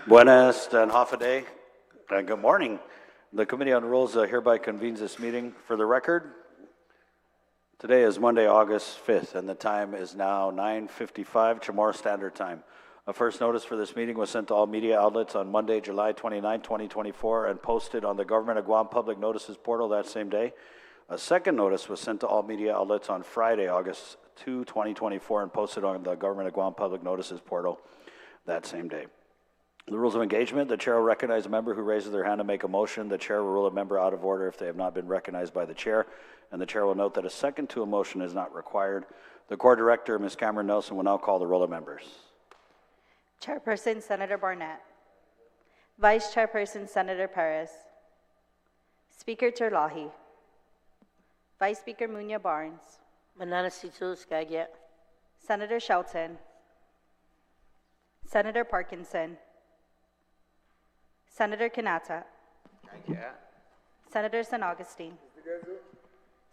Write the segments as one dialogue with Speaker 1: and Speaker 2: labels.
Speaker 1: Buenas and half a day, and good morning. The Committee on Rules hereby convenes this meeting. For the record, today is Monday, August 5th, and the time is now 9:55 Chamorro Standard Time. A first notice for this meeting was sent to all media outlets on Monday, July 29, 2024, and posted on the Government of Guam Public Notices portal that same day. A second notice was sent to all media outlets on Friday, August 2, 2024, and posted on the Government of Guam Public Notices portal that same day. The rules of engagement: the chair will recognize a member who raises their hand to make a motion. The chair will rule a member out of order if they have not been recognized by the chair, and the chair will note that a second to a motion is not required. The Core Director, Ms. Cameron Nelson, will now call the roll of members.
Speaker 2: Chairperson, Senator Barnett. Vice Chairperson, Senator Perez. Speaker Terlahi. Vice Speaker Munya Barnes.
Speaker 3: Mananasitu Skagit.
Speaker 2: Senator Shelton. Senator Parkinson. Senator Kanata. Senator San Augustine.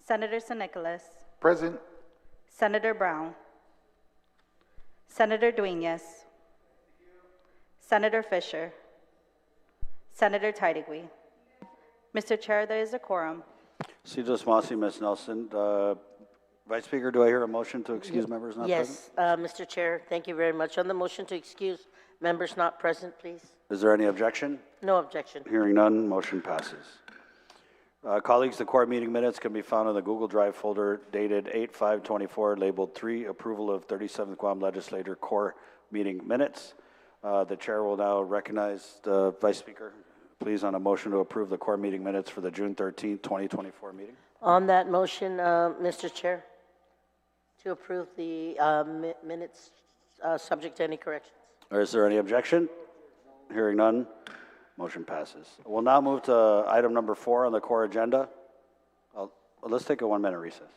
Speaker 2: Senator San Nicolas.
Speaker 4: Present.
Speaker 2: Senator Brown. Senator Duenas. Senator Fisher. Senator Teitigui. Mr. Chair, there is a quorum.
Speaker 1: Sijos Masi, Ms. Nelson. Vice Speaker, do I hear a motion to excuse members not present?
Speaker 3: Yes, Mr. Chair, thank you very much. On the motion to excuse members not present, please.
Speaker 1: Is there any objection?
Speaker 3: No objection.
Speaker 1: Hearing none, motion passes. Colleagues, the core meeting minutes can be found in the Google Drive folder dated 8/5/24, labeled 3, approval of 37th Guam Legislature core meeting minutes. The chair will now recognize the Vice Speaker, please, on a motion to approve the core meeting minutes for the June 13th, 2024 meeting.
Speaker 3: On that motion, Mr. Chair, to approve the minutes subject to any corrections.
Speaker 1: Or is there any objection? Hearing none, motion passes. We'll now move to item number 4 on the core agenda. Let's take a 1-minute recess.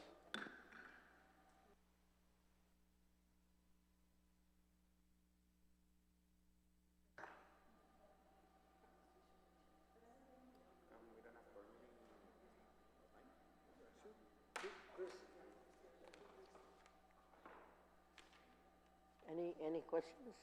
Speaker 3: Any questions?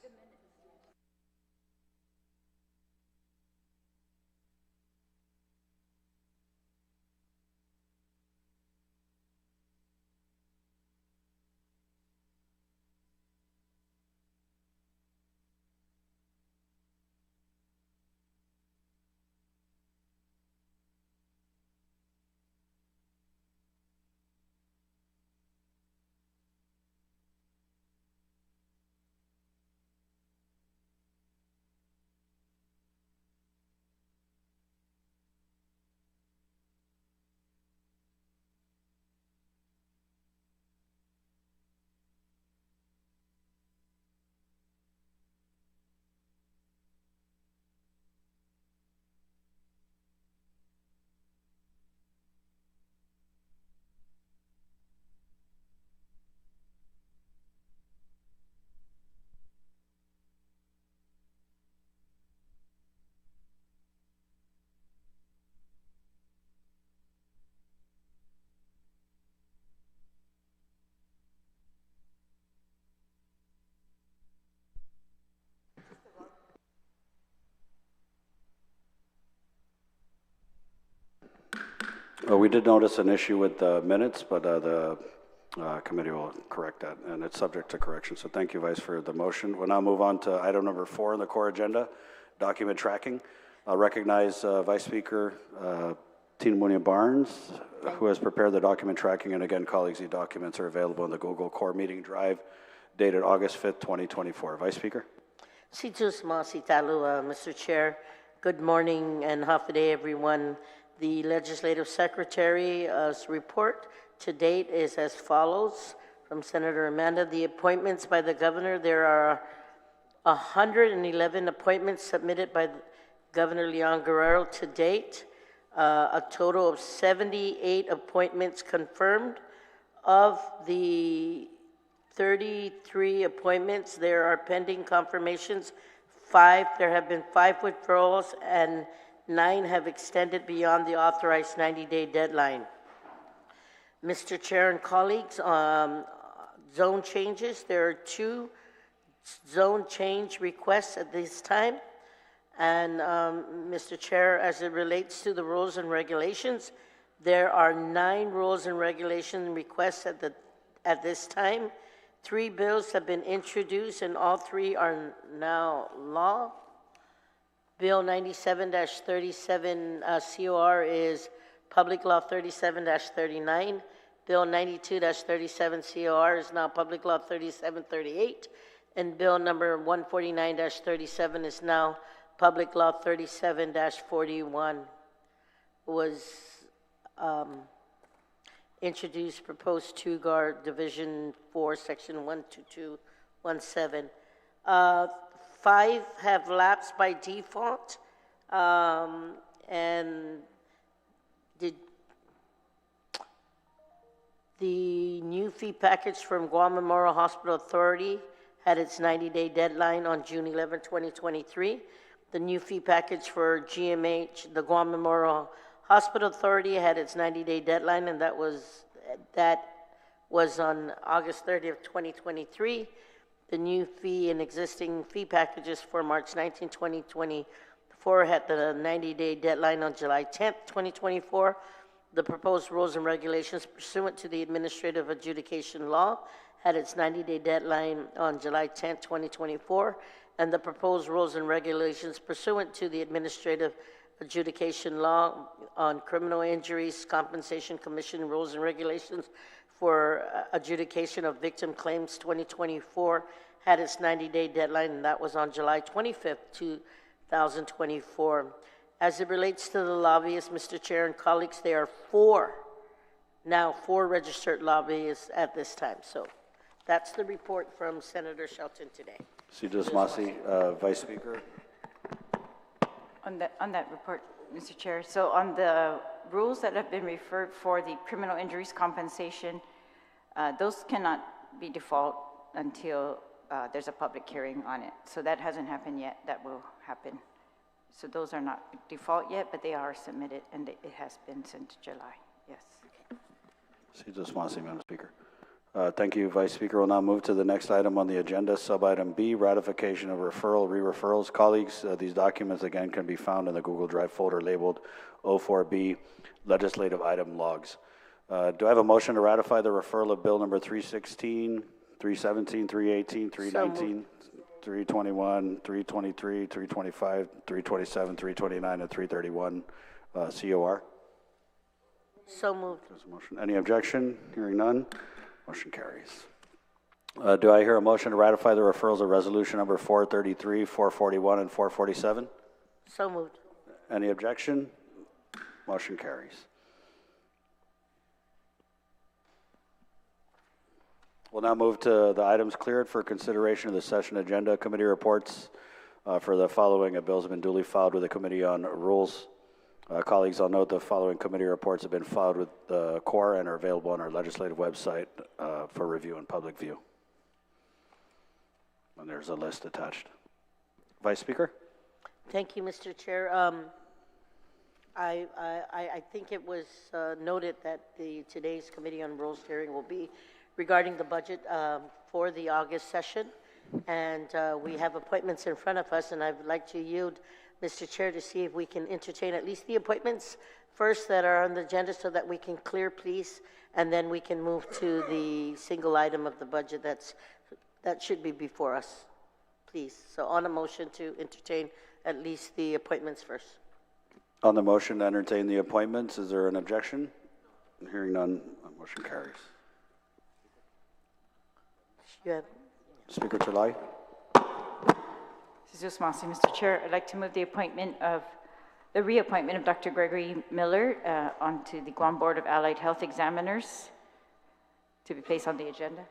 Speaker 1: We did notice an issue with the minutes, but the committee will correct that, and it's subject to correction. So thank you, Vice, for the motion. We'll now move on to item number 4 on the core agenda, document tracking. I'll recognize Vice Speaker Tina Munya Barnes, who has prepared the document tracking. And again, colleagues, the documents are available in the Google Core Meeting Drive dated August 5th, 2024. Vice Speaker.
Speaker 3: Situs Masitalu, Mr. Chair. Good morning and half a day, everyone. The Legislative Secretary's report to date is as follows. From Senator Amanda, the appointments by the governor, there are 111 appointments submitted by Governor Leon Guerrero to date, a total of 78 appointments confirmed. Of the 33 appointments, there are pending confirmations. There have been 5 withdrawals, and 9 have extended beyond the authorized 90-day deadline. Mr. Chair and colleagues, zone changes. There are 2 zone change requests at this time. And, Mr. Chair, as it relates to the rules and regulations, there are 9 rules and regulation requests at this time. 3 bills have been introduced, and all 3 are now law. Bill 97-37 COR is Public Law 37-39. Bill 92-37 COR is now Public Law 3738. And Bill number 149-37 is now Public Law 37-41. Was introduced, proposed to guard Division 4, Section 12217. 5 have lapsed by default, and the new fee package from Guam Memorial Hospital Authority had its 90-day deadline on June 11, 2023. The new fee package for GMH, the Guam Memorial Hospital Authority, had its 90-day deadline, and that was on August 30th, 2023. The new fee and existing fee packages for March 19, 2024 had the 90-day deadline on July 10th, 2024. The proposed rules and regulations pursuant to the administrative adjudication law had its 90-day deadline on July 10th, 2024, and the proposed rules and regulations pursuant to the administrative adjudication law on criminal injuries compensation commission rules and regulations for adjudication of victim claims 2024 had its 90-day deadline, and that was on July 25th, 2024. As it relates to the lobbyists, Mr. Chair and colleagues, there are 4 registered lobbyists at this time. So that's the report from Senator Shelton today.
Speaker 1: Cedros Masi, Vice Speaker.
Speaker 2: On that report, Mr. Chair, so on the rules that have been referred for the criminal injuries compensation, those cannot be default until there's a public hearing on it. So that hasn't happened yet. That will happen. So those are not default yet, but they are submitted, and it has been since July. Yes.
Speaker 1: Cedros Masi, Madam Speaker. Thank you, Vice Speaker. We'll now move to the next item on the agenda, sub-item B, ratification of referral, re-referrals. Colleagues, these documents, again, can be found in the Google Drive folder labeled 04B, legislative item logs. Do I have a motion to ratify the referral of Bill number 316, 317, 318, 319, 321, 323, 325, 327, 329, and 331 COR?
Speaker 3: So moved.
Speaker 1: There's a motion. Any objection? Hearing none. Motion carries. Do I hear a motion to ratify the referrals of resolution number 433, 441, and 447?
Speaker 3: So moved.
Speaker 1: Any objection? Motion carries. We'll now move to the items cleared for consideration of the session agenda. Committee reports for the following bills have been duly filed with the Committee on Rules. Colleagues, I'll note the following committee reports have been filed with the CORE and are available on our legislative website for review and public view. And there's a list attached. Vice Speaker?
Speaker 3: Thank you, Mr. Chair. I think it was noted that today's Committee on Rules hearing will be regarding the budget for the August session. And we have appointments in front of us, and I would like to yield, Mr. Chair, to see if we can entertain at least the appointments first that are on the agenda so that we can clear, please, and then we can move to the single item of the budget that should be before us, please. So on a motion to entertain at least the appointments first.
Speaker 1: On the motion to entertain the appointments, is there an objection? Hearing none, motion carries.
Speaker 3: You have
Speaker 1: Speaker Terlai?
Speaker 2: Cedros Masi, Mr. Chair, I'd like to move the reappointment of Dr. Gregory Miller onto the Guam Board of Allied Health Examiners to be placed on the agenda.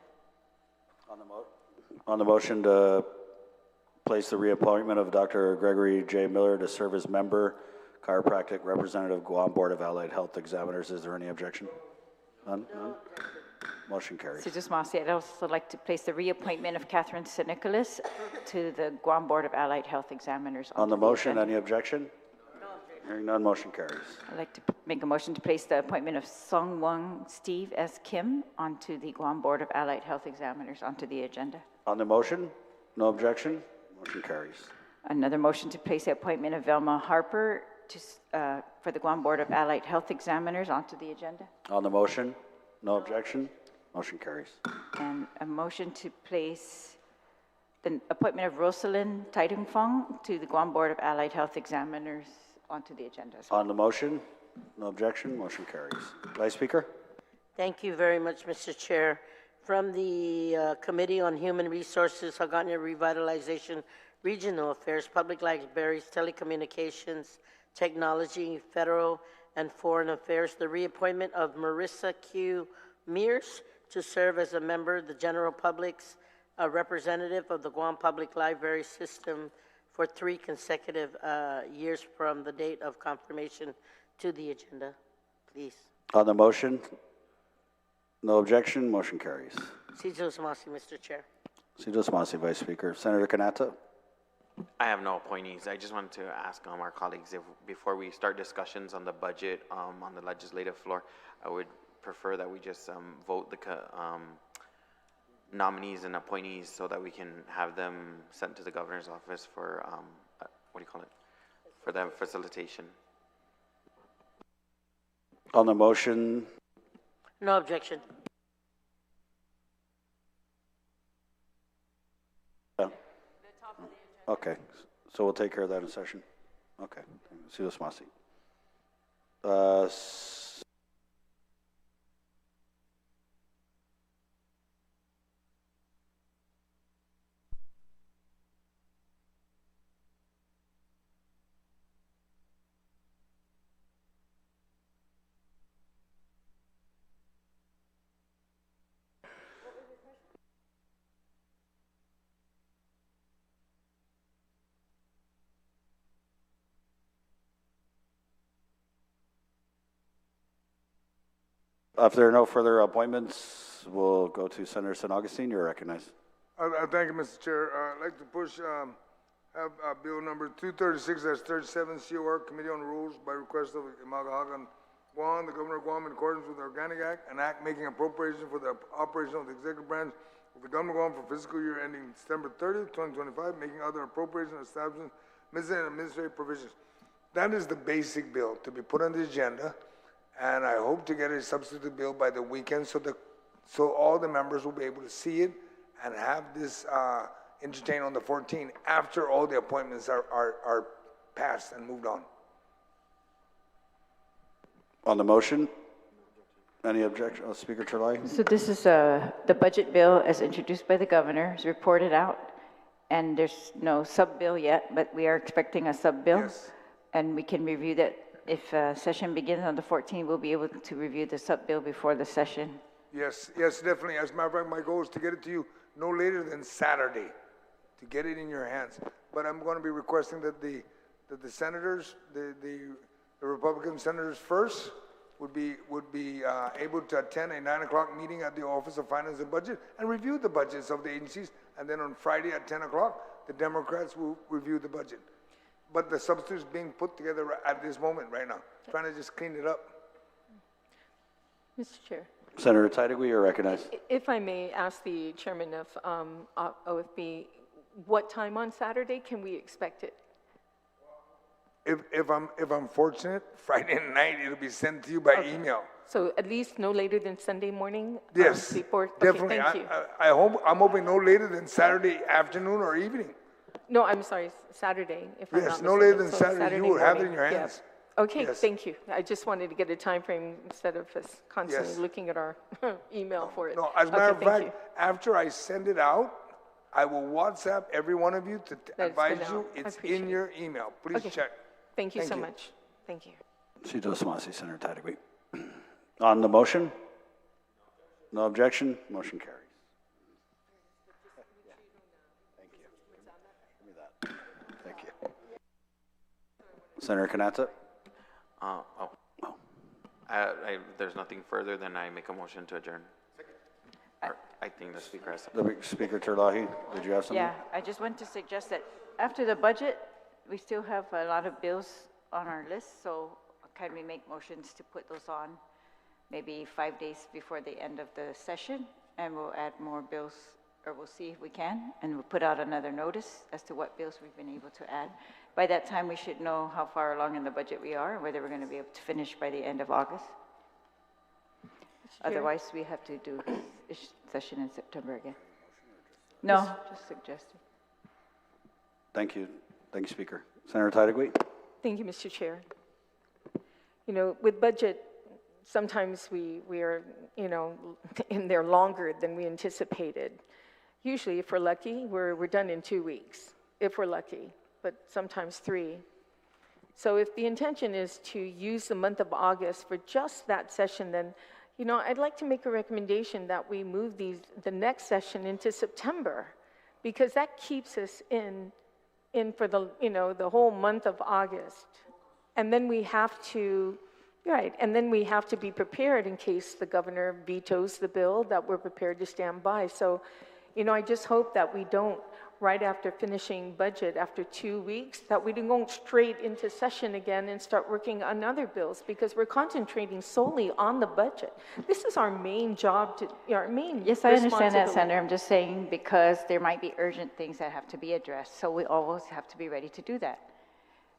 Speaker 1: On the motion to place the reappointment of Dr. Gregory J. Miller to serve as member, chiropractic representative, Guam Board of Allied Health Examiners, is there any objection? None? None? Motion carries.
Speaker 2: Cedros Masi, I'd also like to place the reappointment of Catherine St. Nicholas to the Guam Board of Allied Health Examiners.
Speaker 1: On the motion, any objection? No objection. Hearing none, motion carries.
Speaker 2: I'd like to make a motion to place the appointment of Song Wong Steve S. Kim onto the Guam Board of Allied Health Examiners onto the agenda.
Speaker 1: On the motion, no objection, motion carries.
Speaker 2: Another motion to place the appointment of Velma Harper for the Guam Board of Allied Health Examiners onto the agenda.
Speaker 1: On the motion, no objection, motion carries.
Speaker 2: And a motion to place the appointment of Rosalind Taidungfong to the Guam Board of Allied Health Examiners onto the agenda as well.
Speaker 1: On the motion, no objection, motion carries. Vice Speaker?
Speaker 3: Thank you very much, Mr. Chair. From the Committee on Human Resources, Hagåtña Revitalization, Regional Affairs, Public Libraries, Telecommunications, Technology, Federal and Foreign Affairs, the reappointment of Marissa Q. Mears to serve as a member of the General Public's representative of the Guam Public Library System for 3 consecutive years from the date of confirmation to the agenda, please.
Speaker 1: On the motion, no objection, motion carries.
Speaker 3: Cito Samasi, Mr. Chair.
Speaker 1: Cito Samasi, Vice Speaker. Senator Kanata?
Speaker 4: I have no appointees. I just wanted to ask our colleagues if, before we start discussions on the budget on the legislative floor, I would prefer that we just vote the nominees and appointees so that we can have them sent to the governor's office for, for the facilitation.
Speaker 1: On the motion,
Speaker 3: No objection.
Speaker 1: okay, so we'll take care of that in session. Okay, Cito Samasi. If there are no further appointments, we'll go to Senator San Augustine. You're recognized.
Speaker 5: Thank you, Mr. Chair. I'd like to push, have bill number 236-37 COR Committee on Rules by request of Imagahagan Guam, the Governor of Guam, in accordance with the Organic Act, an act making appropriation for the operation of the executive branch of the Governor of Guam for fiscal year ending December 30th, 2025, making other appropriation establishments, missing administrative provisions. That is the basic bill to be put on the agenda. And I hope to get a substitute bill by the weekend so all the members will be able to see it and have this entertained on the 14th after all the appointments are passed and moved on.
Speaker 1: On the motion, any objection? Speaker Terlai?
Speaker 2: So this is the budget bill as introduced by the governor, is reported out, and there's no sub-bill yet, but we are expecting a sub-bill.
Speaker 5: Yes.
Speaker 2: And we can review that. If session begins on the 14th, we'll be able to review the sub-bill before the session.
Speaker 5: Yes, definitely. As a matter of fact, my goal is to get it to you no later than Saturday, to get it in your hands. But I'm going to be requesting that the senators, the Republican senators first, would be able to attend a 9 o'clock meeting at the Office of Finance and Budget and review the budgets of the agencies. And then on Friday at 10 o'clock, the Democrats will review the budget. But the substitute is being put together at this moment right now, trying to just clean it up.
Speaker 6: Mr. Chair,
Speaker 1: Senator Taitigui, you're recognized.
Speaker 6: if I may ask the chairman of OFB, what time on Saturday can we expect it?
Speaker 5: If I'm fortunate, Friday night it'll be sent to you by email.
Speaker 6: So at least no later than Sunday morning?
Speaker 5: Yes,
Speaker 6: Before?
Speaker 5: definitely.
Speaker 6: Okay, thank you.
Speaker 5: I'm hoping no later than Saturday afternoon or evening.
Speaker 6: No, I'm sorry, Saturday, if I'm not
Speaker 5: Yes,
Speaker 6: mistaken.
Speaker 5: no later than
Speaker 6: So
Speaker 5: Saturday. You will have it in
Speaker 6: morning,
Speaker 5: your
Speaker 6: yeah.
Speaker 5: hands.
Speaker 6: Okay,
Speaker 5: Yes.
Speaker 6: thank you. I just wanted to get a time frame instead of us constantly
Speaker 5: Yes.
Speaker 6: looking at our email for it.
Speaker 5: No, as a matter of
Speaker 6: Okay, thank
Speaker 5: fact, after I send it out, I will WhatsApp every one of you to
Speaker 6: been
Speaker 5: advise you
Speaker 6: out. I
Speaker 5: it's
Speaker 6: appreciate
Speaker 5: in
Speaker 6: it.
Speaker 5: your email. Please
Speaker 6: Okay.
Speaker 5: check.
Speaker 6: Thank you
Speaker 5: Thank
Speaker 6: so
Speaker 5: you.
Speaker 6: much. Thank you.
Speaker 1: Cito Samasi, Senator Taitigui. On the motion, no objection, motion carries. Thank you. Give me that. Thank you. Senator Kanata?
Speaker 4: There's nothing further, then I make a motion to adjourn. Or, I think the speaker has.
Speaker 1: Speaker Terlahi, did you have something?
Speaker 2: Yeah, I just want to suggest that after the budget, we still have a lot of bills on our list, so can we make motions to put those on maybe 5 days before the end of the session, and we'll add more bills or we'll see if we can, and we'll put out another notice as to what bills we've been able to add. By that time, we should know how far along in the budget we are, and whether we're going to be able to finish by the end of August.
Speaker 6: Chair?
Speaker 2: Otherwise, we have to do a session in September again. No, just suggesting.
Speaker 1: Thank you. Thank you, Speaker. Senator Tydegui?
Speaker 6: Thank you, Mr. Chair. You know, with budget, sometimes we are, you know, in there longer than we anticipated. Usually, if we're lucky, we're done in 2 weeks, if we're lucky, but sometimes 3. So if the intention is to use the month of August for just that session, then, you know, I'd like to make a recommendation that we move the next session into September, because that keeps us in for the, you know, the whole month of August. And then we have to, right, and then we have to be prepared in case the governor vetoes the bill, that we're prepared to stand by. So, you know, I just hope that we don't, right after finishing budget, after 2 weeks, that we don't go straight into session again and start working on other bills, because we're concentrating solely on the budget. This is our main job, our main
Speaker 2: Yes, I understand that,
Speaker 6: responsibility.
Speaker 2: Senator. I'm just saying because there might be urgent things that have to be addressed, so we always have to be ready to do that.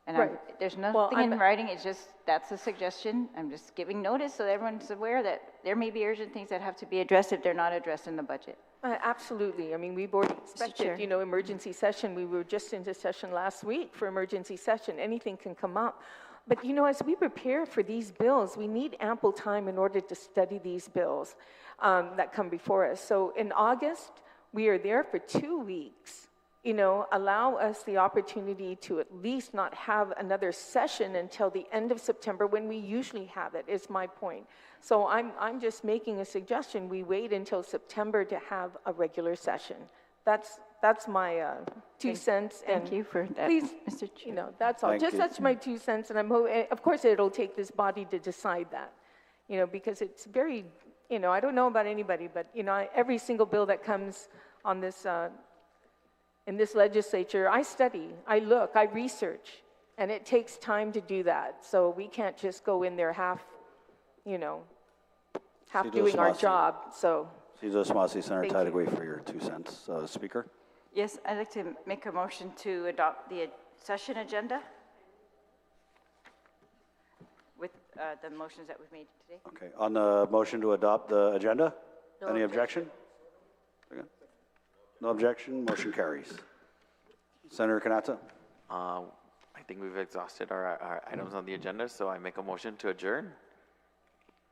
Speaker 2: And
Speaker 6: Right.
Speaker 2: there's
Speaker 6: Well,
Speaker 2: nothing in
Speaker 6: I'm-
Speaker 2: writing, it's just, that's a suggestion. I'm just giving notice so everyone's aware that there may be urgent things that have to be addressed if they're not addressed in the budget.
Speaker 6: Absolutely. I mean, we've already
Speaker 2: Chair.
Speaker 6: expected, you know, emergency session. We were just into session last week for emergency session. Anything can come up. But, you know, as we prepare for these bills, we need ample time in order to study these bills that come before us. So in August, we are there for 2 weeks. You know, allow us the opportunity to at least not have another session until the end of September, when we usually have it, is my point. So I'm just making a suggestion. We wait until September to have a regular session. That's my 2 cents.
Speaker 2: Thank you for that,
Speaker 6: Please,
Speaker 2: Mr.
Speaker 6: you
Speaker 2: Chair.
Speaker 6: know, that's all.
Speaker 1: Thank
Speaker 6: Just
Speaker 1: you.
Speaker 6: that's my 2 cents, and of course, it'll take this body to decide that, you know, because it's very, you know, I don't know about anybody, but, you know, every single bill that comes on this, in this legislature, I study, I look, I research, and it takes time to do that. So we can't just go in there half, you know, half
Speaker 1: See,
Speaker 6: doing our
Speaker 1: Smasi.
Speaker 6: job, so.
Speaker 1: Cesar Smasi, Senator
Speaker 6: Thank you.
Speaker 1: Tydegui, for your 2 cents. Speaker?
Speaker 2: Yes, I'd like to make a motion to adopt the session agenda with the motions that we've made today.
Speaker 1: Okay. On the motion to adopt the agenda?
Speaker 3: No
Speaker 1: Any objection? Okay. No objection, motion carries. Senator Kanata?
Speaker 4: I think we've exhausted our items on the agenda, so I make a motion to adjourn.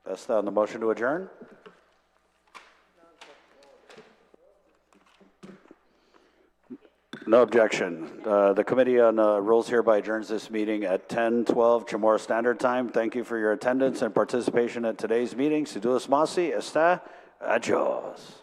Speaker 1: Vesta on the motion to adjourn? No objection. The Committee on Rules hereby adjourns this meeting at 10:12 Chamorro Standard Time. Thank you for your attendance and participation at today's meeting. Cedulus Masi está adios.